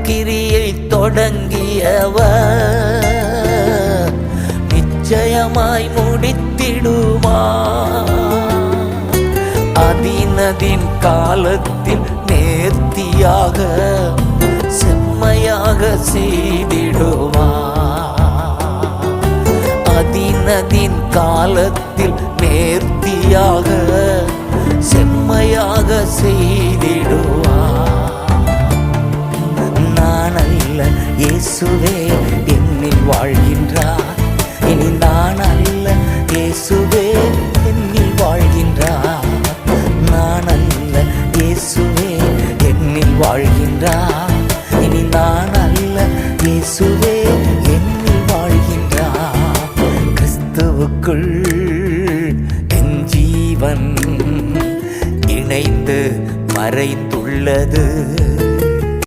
நற்கிரியை தொடங்கியவர் நிச்சயமாய் முடித்திடுவார். அதினதின் காலத்தில் நேர்த்தியாக செம்மையாக செய்திடுவார். அதினதின் காலத்தில் நேர்த்தியாக செம்மையாக செய்திடுவார். நான் அல்ல இயேசுவே என்னில் வாழ்கின்றார். இனி நான் அல்ல இயேசுவே என்னில் வாழ்கின்றார். நான் அல்ல இயேசுவே என்னில் வாழ்கின்றார். இனி நான் அல்ல இயேசுவே என்னில் வாழ்கின்றார். கிறிஸ்துவுக்குள் என் ஜீவன் இணைந்து மறைந்துள்ளது.